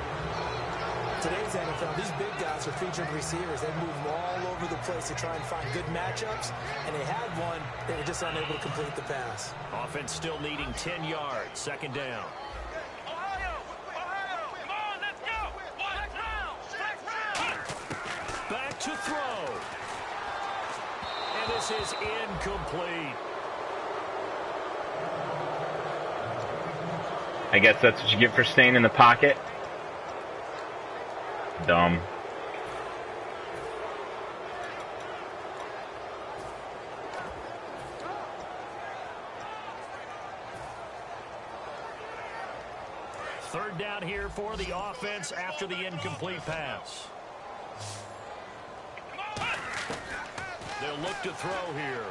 Today's NFL, these big guys are featured receivers. They move all over the place to try and find good matchups, and they had one. They were just unable to complete the pass. Offense still needing 10 yards. Second down. Ohio, come on, let's go. Flex round. Back to throw. And this is incomplete. I guess that's what you get for staying in the pocket. Dumb. Third down here for the offense after the incomplete pass. They'll look to throw here.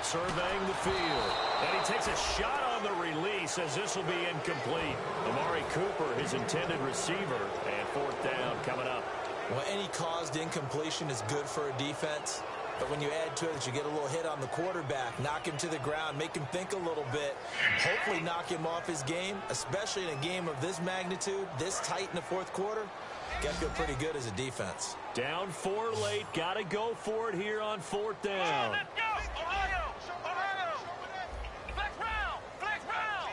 Surveying the field. And he takes a shot on the release as this will be incomplete. Amari Cooper, his intended receiver, and fourth down coming up. Well, any caused incompletion is good for a defense. But when you add to it that you get a little hit on the quarterback, knock him to the ground, make him think a little bit, hopefully knock him off his game, especially in a game of this magnitude, this tight in the fourth quarter, got to feel pretty good as a defense. Down 4 late, got to go for it here on fourth down. Let's go! Ohio! Ohio! Flex round! Flex round!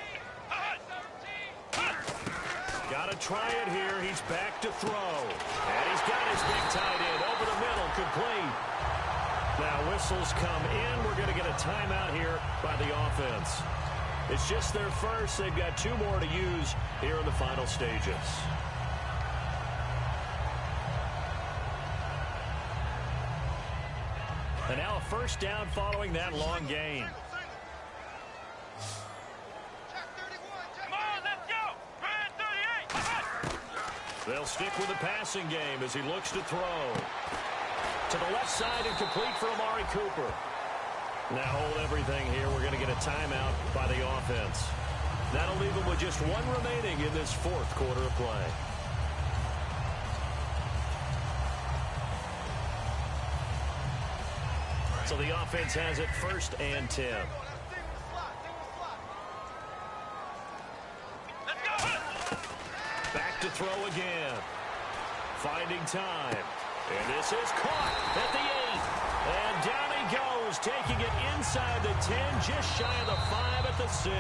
Got to try it here. He's back to throw. And he's got his big tight end over the middle, complete. Now whistles come in. We're going to get a timeout here by the offense. It's just their first. They've got 2 more to use here in the final stages. And now a first down following that long gain. Come on, let's go! Red 38! They'll stick with the passing game as he looks to throw. To the left side and complete for Amari Cooper. Now hold everything here. We're going to get a timeout by the offense. That'll leave them with just 1 remaining in this fourth quarter of play. So the offense has it 1st and 10. Back to throw again. Finding time. And this is caught at the 8. And down he goes, taking it inside the 10, just shy of the 5 at the 6.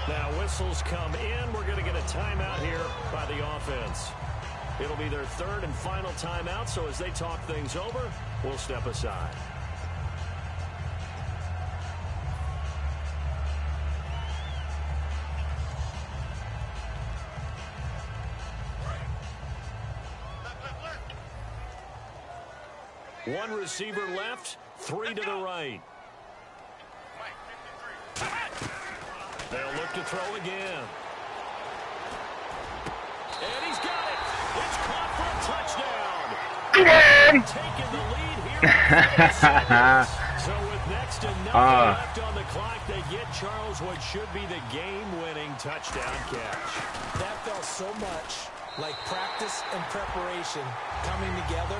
Now whistles come in. We're going to get a timeout here by the offense. It'll be their 3rd and final timeout, so as they talk things over, we'll step aside. One receiver left, 3 to the right. They'll look to throw again. And he's got it. It's caught for a touchdown. Taking the lead here. So with next to nothing left on the clock, they get Charles what should be the game-winning touchdown catch. That felt so much like practice and preparation coming together.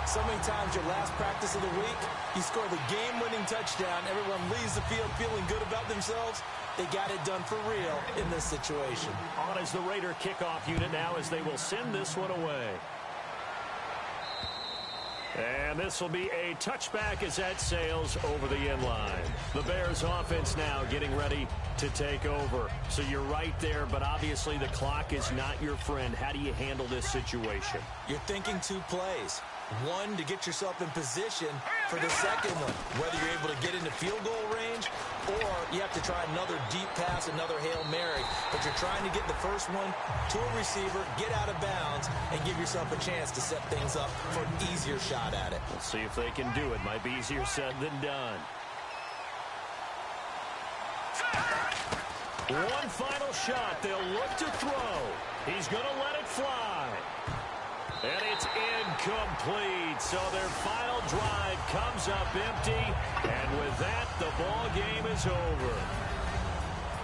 So many times your last practice of the week, you score the game-winning touchdown. Everyone leaves the field feeling good about themselves. They got it done for real in this situation. On is the Raider kickoff unit now as they will send this one away. And this will be a touchback as that sails over the end line. The Bears offense now getting ready to take over. So you're right there, but obviously the clock is not your friend. How do you handle this situation? You're thinking 2 plays. 1 to get yourself in position for the second one, whether you're able to get into field goal range or you have to try another deep pass, another Hail Mary. But you're trying to get the first one to a receiver, get out of bounds, and give yourself a chance to set things up for an easier shot at it. We'll see if they can do it. Might be easier said than done. One final shot. They'll look to throw. He's going to let it fly. And it's incomplete. So their final drive comes up empty. And with that, the ball game is over.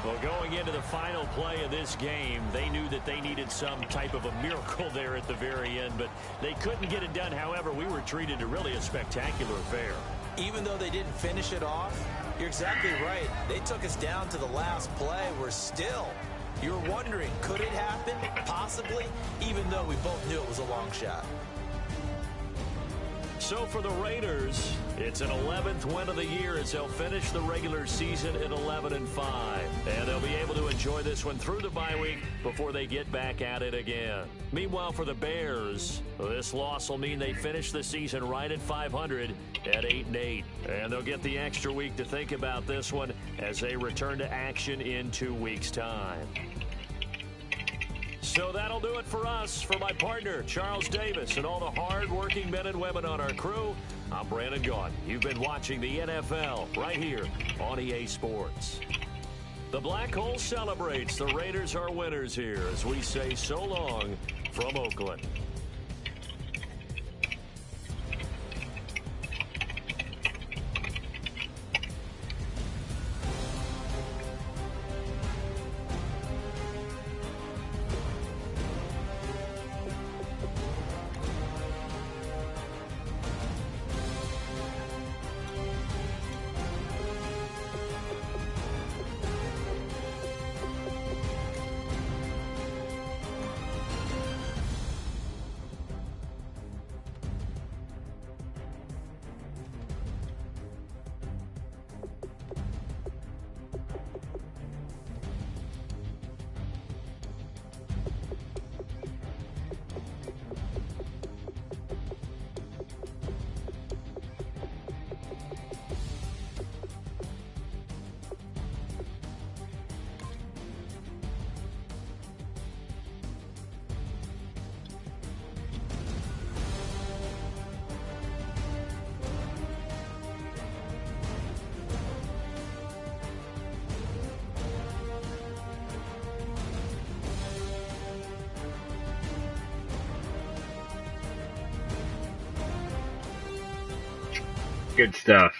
Well, going into the final play of this game, they knew that they needed some type of a miracle there at the very end, but they couldn't get it done. However, we were treated to really a spectacular affair. Even though they didn't finish it off, you're exactly right. They took us down to the last play. We're still... You're wondering, could it happen? Possibly, even though we both knew it was a long shot. So for the Raiders, it's an 11th win of the year as they'll finish the regular season at 11-5. And they'll be able to enjoy this one through the bye week before they get back at it again. Meanwhile, for the Bears, this loss will mean they finish the season right at 500 at 8-8. And they'll get the extra week to think about this one as they return to action in 2 weeks' time. So that'll do it for us. For my partner, Charles Davis, and all the hard-working men and women on our crew, I'm Brandon Gaudin. You've been watching the NFL right here on EA Sports. The Black Hole celebrates. The Raiders are winners here as we say so long from Oakland. Good stuff.